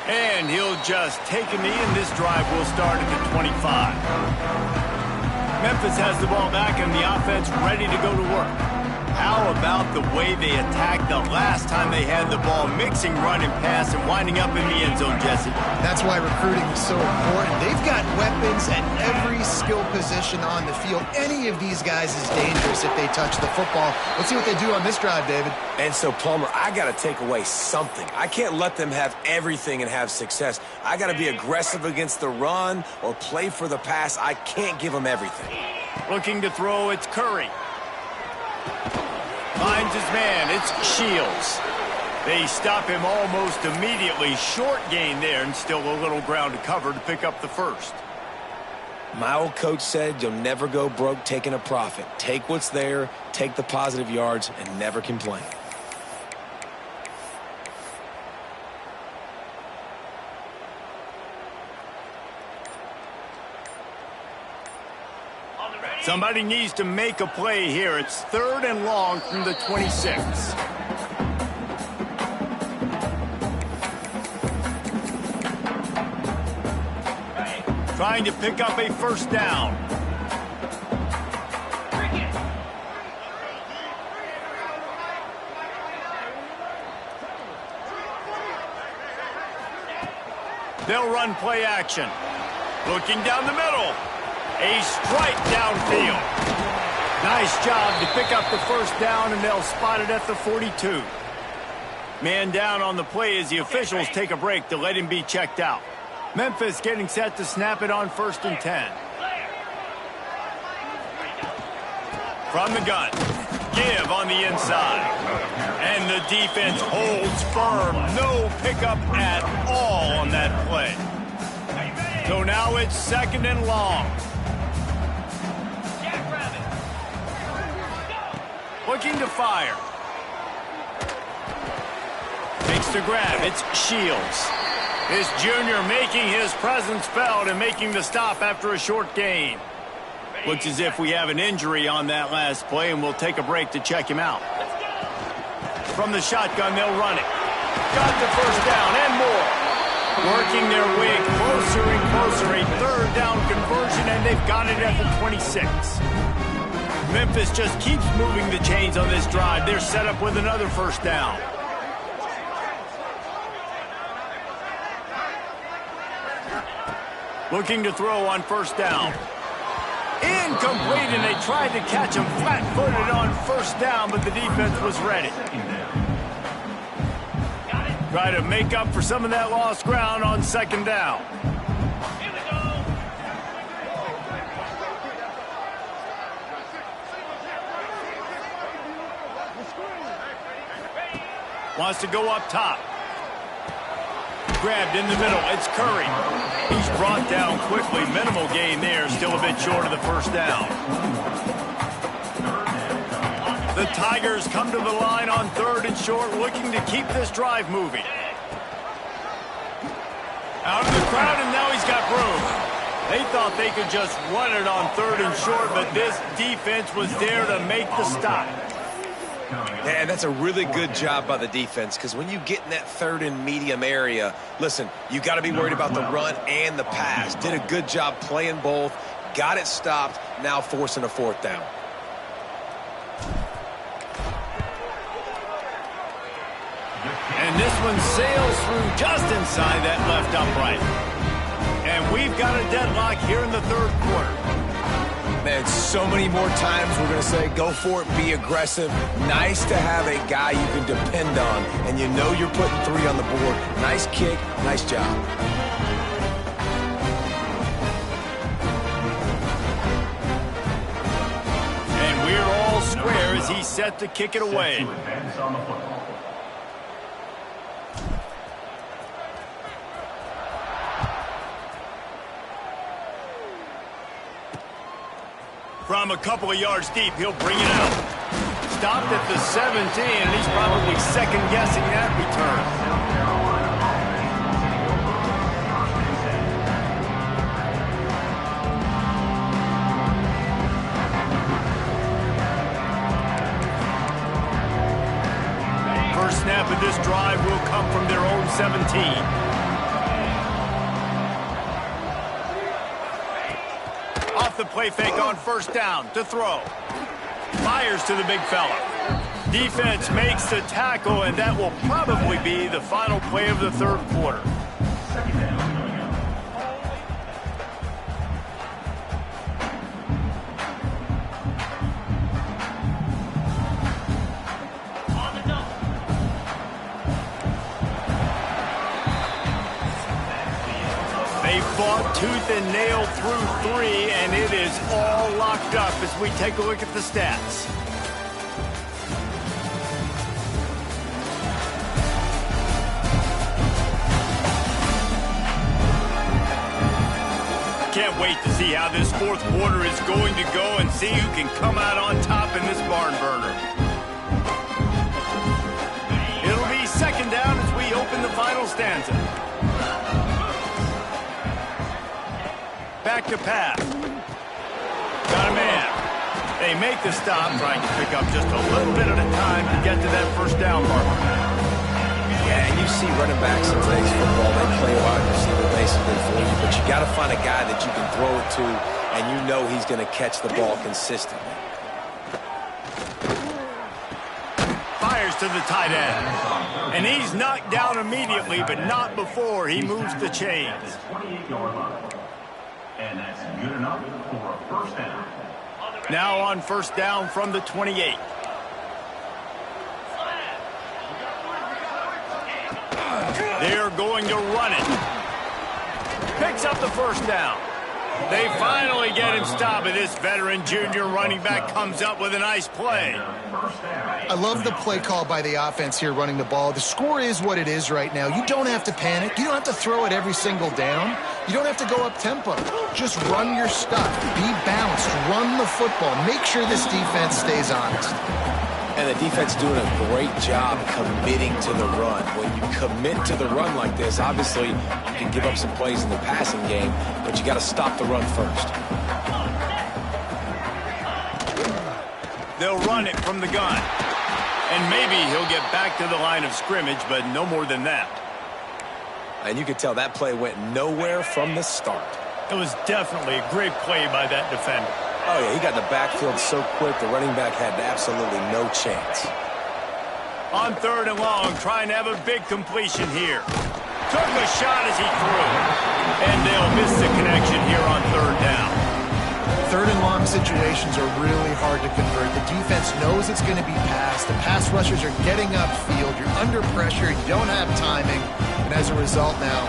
And he'll just take a knee, and this drive will start at the 25. Memphis has the ball back, and the offense ready to go to work. How about the way they attacked the last time they had the ball, mixing run and pass and winding up in the end zone, Jesse? That's why recruiting is so important. They've got weapons at every skill position on the field. Any of these guys is dangerous if they touch the football. Let's see what they do on this drive, David. And so, Palmer, I got to take away something. I can't let them have everything and have success. I got to be aggressive against the run or play for the pass. I can't give them everything. Looking to throw, it's Curry. Finds his man, it's Shields. They stop him almost immediately. Short gain there, and still a little ground to cover to pick up the 1st. My old coach said you'll never go broke taking a profit. Take what's there, take the positive yards, and never complain. Somebody needs to make a play here. It's 3rd and long from the 26. Trying to pick up a 1st down. They'll run play action. Looking down the middle. A strike downfield. Nice job to pick up the 1st down, and they'll spot it at the 42. Man down on the play as the officials take a break to let him be checked out. Memphis getting set to snap it on 1st and 10. From the gun. Give on the inside. And the defense holds firm. No pickup at all on that play. So now it's 2nd and long. Looking to fire. Makes the grab. It's Shields. This junior making his presence felt and making the stop after a short gain. Looks as if we have an injury on that last play, and we'll take a break to check him out. From the shotgun, they'll run it. Got the 1st down and more. Working their way closer and closer. A 3rd down conversion, and they've got it at the 26. Memphis just keeps moving the chains on this drive. They're set up with another 1st down. Looking to throw on 1st down. Incomplete, and they tried to catch him flat-footed on 1st down, but the defense was ready. Try to make up for some of that lost ground on 2nd down. Wants to go up top. Grabbed in the middle. It's Curry. He's brought down quickly. Minimal gain there. Still a bit short of the 1st down. The Tigers come to the line on 3rd and short, looking to keep this drive moving. Out of the crowd, and now he's got room. They thought they could just run it on 3rd and short, but this defense was there to make the stop. Man, that's a really good job by the defense, because when you get in that 3rd and medium area, listen, you got to be worried about the run and the pass. Did a good job playing both, got it stopped, now forcing a 4th down. And this one sails through just inside that left upright. And we've got a deadlock here in the 3rd quarter. Man, so many more times we're going to say, go for it, be aggressive. Nice to have a guy you can depend on, and you know you're putting 3 on the board. Nice kick, nice job. And we're all square as he's set to kick it away. From a couple of yards deep, he'll bring it out. Stopped at the 17, and he's probably second-guessing that return. First snap of this drive will come from their own 17. Off the play fake on first down to throw. Fires to the big fella. Defense makes the tackle, and that will probably be the final play of the third quarter. They fought tooth and nail through 3, and it is all locked up as we take a look at the stats. Can't wait to see how this fourth quarter is going to go and see who can come out on top in this barn burner. It'll be second down as we open the final stanza. Back to pass. Got a man. They make the stop, trying to pick up just a little bit at a time to get to that first down marker. Yeah, and you see running backs in today's football, they play a wide receiver basically for you, but you got to find a guy that you can throw it to, and you know he's going to catch the ball consistently. Fires to the tight end. And he's knocked down immediately, but not before he moves the chains. 28-yard line. And that's good enough for a first down. Now on first down from the 28. They're going to run it. Picks up the first down. They finally get him stopped, and this veteran junior running back comes up with a nice play. I love the play call by the offense here running the ball. The score is what it is right now. You don't have to panic. You don't have to throw it every single down. You don't have to go up tempo. Just run your stuff. Be balanced. Run the football. Make sure this defense stays honest. And the defense doing a great job committing to the run. When you commit to the run like this, obviously you can give up some plays in the passing game, but you got to stop the run first. They'll run it from the gun. And maybe he'll get back to the line of scrimmage, but no more than that. And you could tell that play went nowhere from the start. It was definitely a great play by that defender. Oh, yeah, he got in the backfield so quick, the running back had absolutely no chance. On third and long, trying to have a big completion here. Took a shot as he threw. And they'll miss the connection here on third down. Third and long situations are really hard to convert. The defense knows it's going to be passed. The pass rushers are getting upfield. You're under pressure. You don't have timing. And as a result now,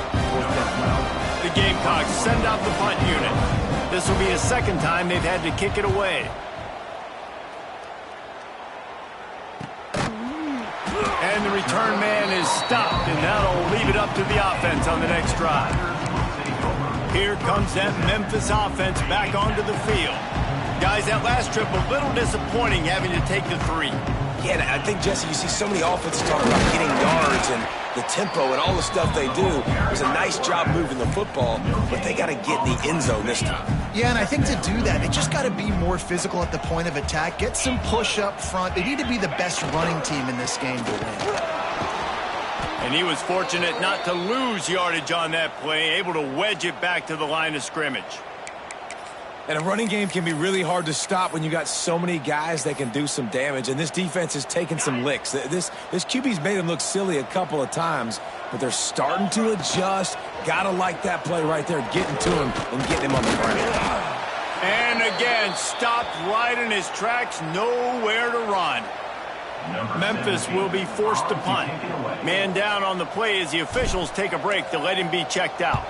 the Gamecocks send out the punt unit. This will be a second time they've had to kick it away. And the return man is stopped, and that'll leave it up to the offense on the next drive. Here comes that Memphis offense back onto the field. Guys, that last trip a little disappointing having to take the 3. Yeah, I think, Jesse, you see so many offenses talk about getting yards and the tempo and all the stuff they do. It was a nice job moving the football, but they got to get in the end zone this time. Yeah, and I think to do that, they just got to be more physical at the point of attack. Get some push up front. They need to be the best running team in this game to win. And he was fortunate not to lose yardage on that play, able to wedge it back to the line of scrimmage. And a running game can be really hard to stop when you got so many guys that can do some damage, and this defense is taking some licks. This QB's made them look silly a couple of times, but they're starting to adjust. Gotta like that play right there, getting to him and getting him on the ground. And again, stopped right in his tracks, nowhere to run. Memphis will be forced to punt. Man down on the play as the officials take a break to let him be checked out.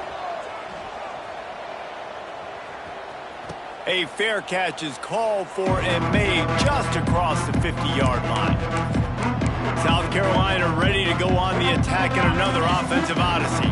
A fair catch is called for and made just across the 50-yard line. South Carolina ready to go on the attack in another offensive odyssey.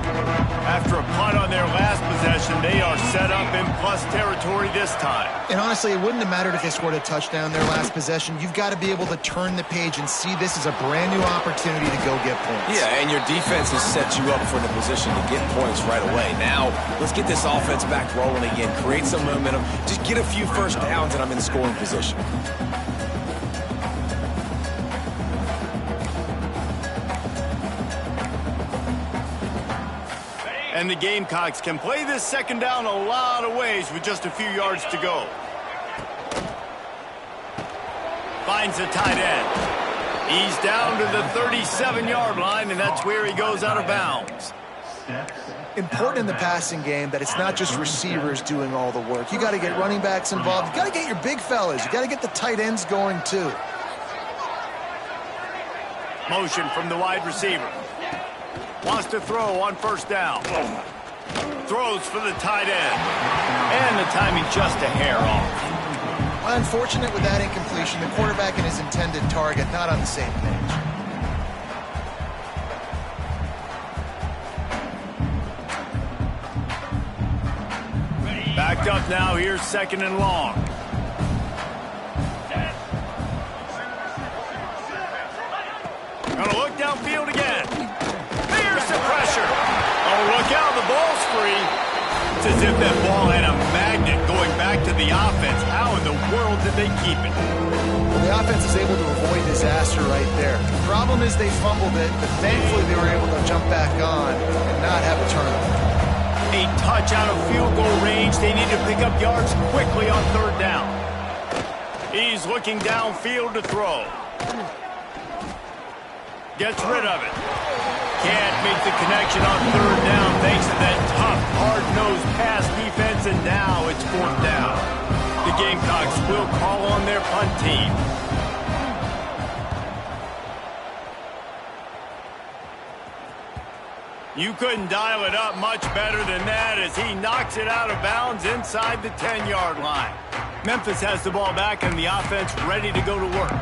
After a punt on their last possession, they are set up in plus territory this time. And honestly, it wouldn't have mattered if they scored a touchdown their last possession. You've got to be able to turn the page and see this as a brand new opportunity to go get points. Yeah, and your defense has set you up for the position to get points right away. Now, let's get this offense back rolling again, create some momentum, just get a few first downs, and I'm in scoring position. And the Gamecocks can play this second down a lot of ways with just a few yards to go. Finds the tight end. He's down to the 37-yard line, and that's where he goes out of bounds. Important in the passing game that it's not just receivers doing all the work. You got to get running backs involved. You got to get your big fellas. You got to get the tight ends going too. Motion from the wide receiver. Wants to throw on first down. Throws for the tight end. And the timing just a hair off. Unfortunate with that incompletion. The quarterback and his intended target not on the same page. Backed up now. Here's second and long. Gonna look downfield again. Here's the pressure. Oh, look out. The ball's free. It's as if that ball had a magnet going back to the offense. How in the world did they keep it? Well, the offense is able to avoid disaster right there. The problem is they fumbled it, but thankfully they were able to jump back on and not have a turnover. A touch out of field goal range. They need to pick up yards quickly on third down. He's looking downfield to throw. Gets rid of it. Can't make the connection on third down thanks to that tough, hard-nosed pass defense, and now it's fourth down. The Gamecocks will call on their punt team. You couldn't dial it up much better than that as he knocks it out of bounds inside the 10-yard line. Memphis has the ball back and the offense ready to go to work.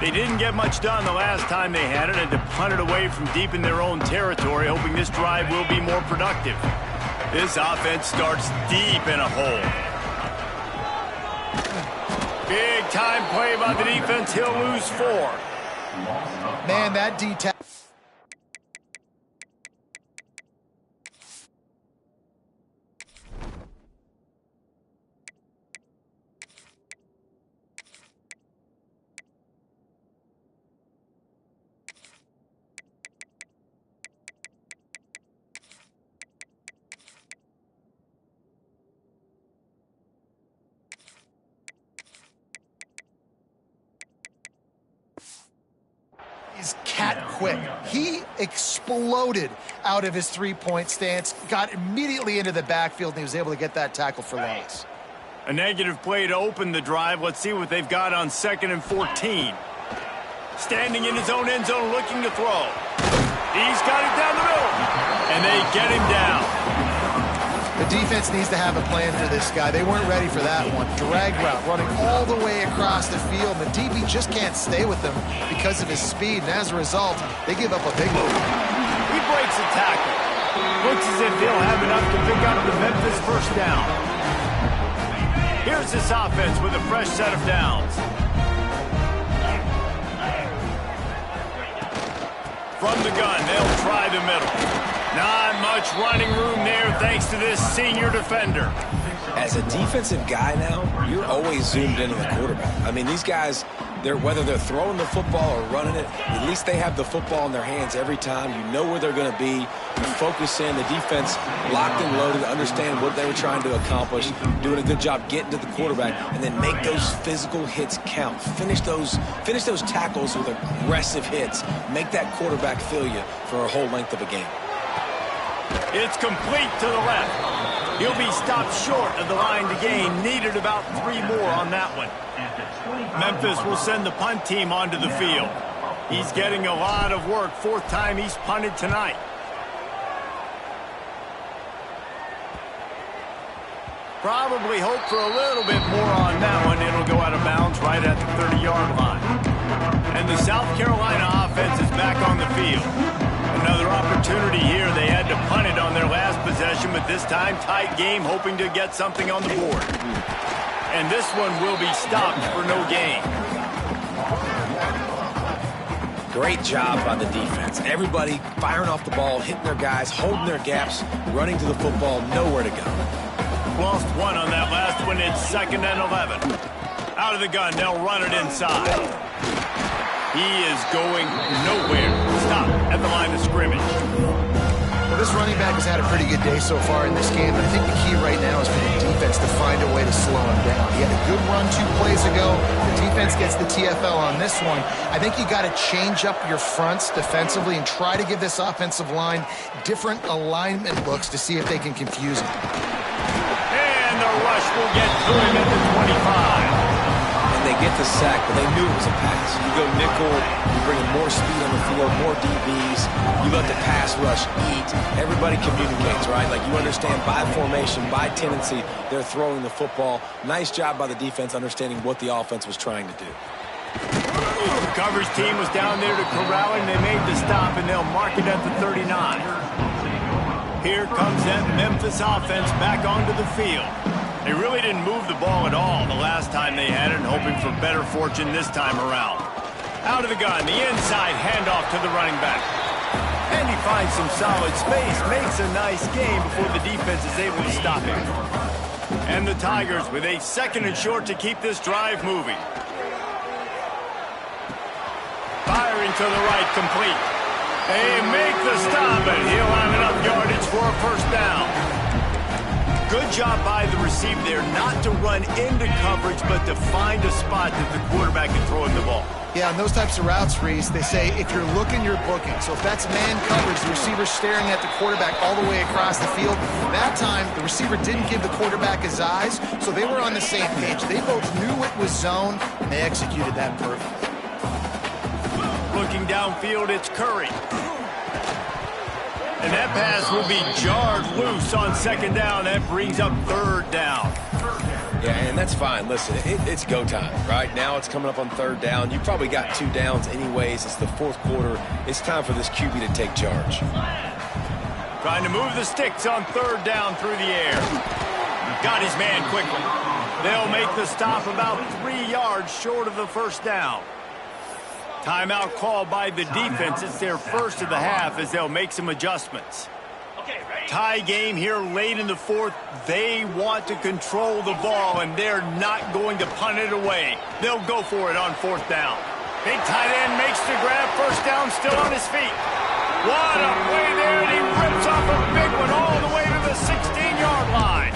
They didn't get much done the last time they had it and to punt it away from deep in their own territory, hoping this drive will be more productive. This offense starts deep in a hole. Big time play by the defense. He'll lose 4. Man, that D-tackle. Is cat quick. He exploded out of his three-point stance, got immediately into the backfield, and he was able to get that tackle for loss. A negative play to open the drive. Let's see what they've got on 2nd and 14. Standing in his own end zone looking to throw. He's got it down the middle, and they get him down. The defense needs to have a plan for this guy. They weren't ready for that one. Drag route, running all the way across the field. The DB just can't stay with them because of his speed, and as a result, they give up a big move. He breaks a tackle. Looks as if he'll have enough to pick up the Memphis first down. Here's this offense with a fresh set of downs. From the gun, they'll try the middle. Not much running room there thanks to this senior defender. As a defensive guy now, you're always zoomed into the quarterback. I mean, these guys, whether they're throwing the football or running it, at least they have the football in their hands every time. You know where they're going to be. You focus in. The defense locked and loaded, understand what they were trying to accomplish, doing a good job getting to the quarterback, and then make those physical hits count. Finish those tackles with aggressive hits. Make that quarterback feel you for a whole length of a game. It's complete to the left. He'll be stopped short of the line to gain. Needed about 3 more on that one. Memphis will send the punt team onto the field. He's getting a lot of work. 4th time he's punted tonight. Probably hope for a little bit more on that one. It'll go out of bounds right at the 30-yard line. And the South Carolina offense offense is back on the field. Another opportunity here. They had to punt it on their last possession, but this time tight game, hoping to get something on the board. And this one will be stopped for no gain. Great job by the defense. Everybody firing off the ball, hitting their guys, holding their gaps, running to the football, nowhere to go. Lost one on that last one. It's 2nd and 11. Out of the gun, they'll run it inside. He is going nowhere. Stop at the line of scrimmage. Well, this running back has had a pretty good day so far in this game, but I think the key right now is for the defense to find a way to slow him down. He had a good run 2 plays ago. The defense gets the TFL on this one. I think you got to change up your fronts defensively and try to give this offensive line different alignment looks to see if they can confuse him. And the rush will get to him at the 25. They get the sack, but they knew it was a pass. You go nickel, you bring in more speed on the field, more DBs. You let the pass rush eat. Everybody communicates, right? Like you understand by formation, by tendency, they're throwing the football. Nice job by the defense understanding what the offense was trying to do. The coverage team was down there to corral him. They made the stop, and they'll mark it at the 39. Here comes that Memphis offense back onto the field. They really didn't move the ball at all the last time they had it, and hoping for better fortune this time around. Out of the gun, the inside handoff to the running back. And he finds some solid space, makes a nice game before the defense is able to stop him. And the Tigers with a 2nd and short to keep this drive moving. Firing to the right, complete. They make the stop, and he'll have enough yardage for a 1st down. Good job by the receiver there, not to run into coverage, but to find a spot that the quarterback can throw him the ball. Yeah, on those types of routes, Reese, they say if you're looking, you're booking. So if that's man coverage, the receiver's staring at the quarterback all the way across the field. That time, the receiver didn't give the quarterback his eyes, so they were on the same page. They both knew it was zone, and they executed that perfectly. Looking downfield, it's Curry. And that pass will be jarred loose on 2nd down. That brings up 3rd down. Yeah, and that's fine. Listen, it's go time, right? Now it's coming up on 3rd down. You probably got 2 downs anyways. It's the 4th quarter. It's time for this QB to take charge. Trying to move the sticks on 3rd down through the air. Got his man quickly. They'll make the stop about 3 yards short of the 1st down. Timeout called by the defense. It's their 1st of the half as they'll make some adjustments. Tie game here late in the 4th. They want to control the ball, and they're not going to punt it away. They'll go for it on 4th down. Big tight end makes the grab. 1st down, still on his feet. What a play there, and he rips off a big one all the way to the 16-yard line.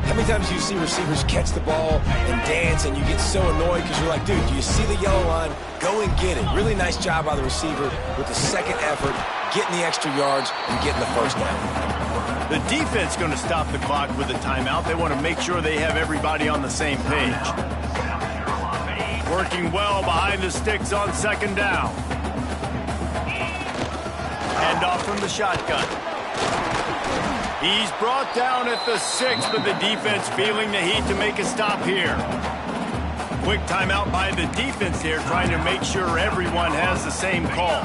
How many times do you see receivers catch the ball and dance and you get so annoyed because you're like, dude, do you see the yellow line? Go and get it. Really nice job by the receiver with the 2nd effort, getting the extra yards and getting the 1st down. The defense going to stop the clock with a timeout. They want to make sure they have everybody on the same page. Working well behind the sticks on 2nd down. Hand off from the shotgun. He's brought down at the 6, but the defense feeling the heat to make a stop here. Quick timeout by the defense here, trying to make sure everyone has the same call.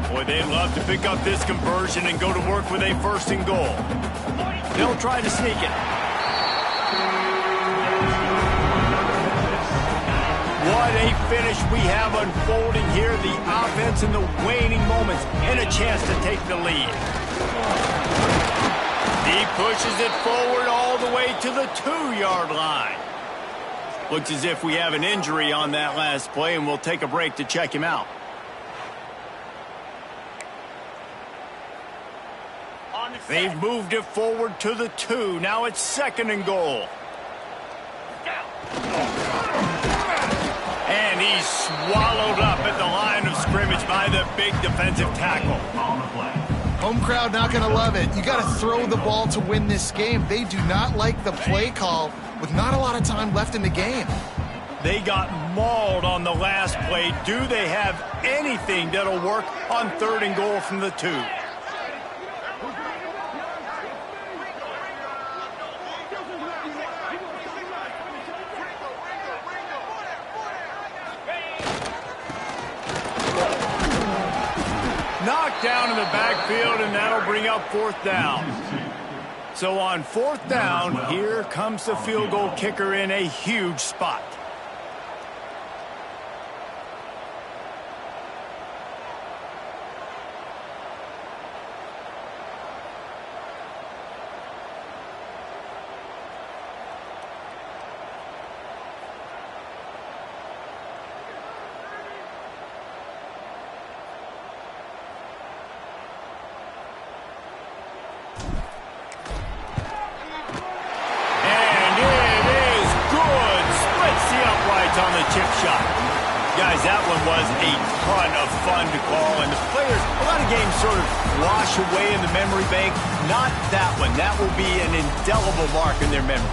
Boy, they'd love to pick up this conversion and go to work with a 1st and goal. They'll try to sneak it. What a finish we have unfolding here. The offense in the waning moments and a chance to take the lead. He pushes it forward all the way to the 2-yard line. Looks as if we have an injury on that last play, and we'll take a break to check him out. They've moved it forward to the 2. Now it's 2nd and goal. And he's swallowed up at the line of scrimmage by the big defensive tackle. Home crowd not going to love it. You got to throw the ball to win this game. They do not like the play call with not a lot of time left in the game. They got mauled on the last play. Do they have anything that'll work on 3rd and goal from the 2? check down in the backfield, and that'll bring up 4th down. So on 4th down, here comes the field goal kicker in a huge spot. On the chip shot. Guys, that one was a ton of fun to call, and the players, a lot of games sort of wash away in the memory bank. Not that one. That will be an indelible mark in their memory.